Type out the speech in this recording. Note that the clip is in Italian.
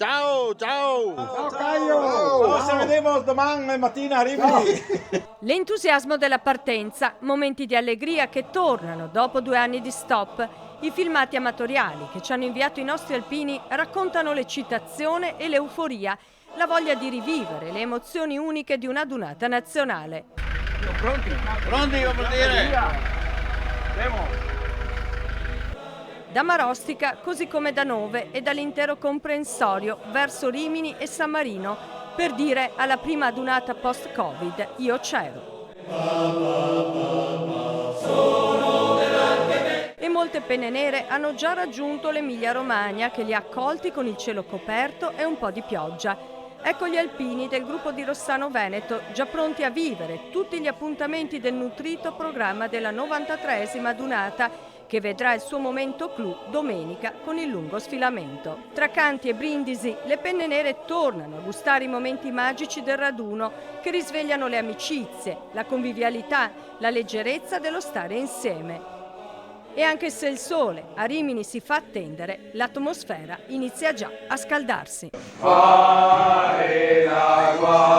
Ciao, ciao! Ciao Caio! Ci vediamo domani mattina a Rimini. L'entusiasmo della partenza, momenti di allegria che tornano dopo 2 anni di stop. I filmati amatoriali che ci hanno inviato i nostri alpini raccontano l'eccitazione e l'euforia, la voglia di rivivere le emozioni uniche di una dunata nazionale. Pronti? Pronti, vuol dire? Andiamo. Da Marostica, così come da Nove e dall'intero comprensorio verso Rimini e San Marino, per dire alla prima adunata post-Covid io c'ero. E molte penne nere hanno già raggiunto l'Emilia-Romagna che li ha accolti con il cielo coperto e un po' di pioggia. Ecco gli alpini del gruppo di Rossano Veneto già pronti a vivere tutti gli appuntamenti del nutrito programma della 93esima adunata che vedrà il suo momento clou domenica con il lungo sfilamento. Tra canti e brindisi, le penne nere tornano a gustare i momenti magici del raduno che risvegliano le amicizie, la convivialità, la leggerezza dello stare insieme. E anche se il sole a Rimini si fa attendere, l'atmosfera inizia già a scaldarsi. Fare la guardia.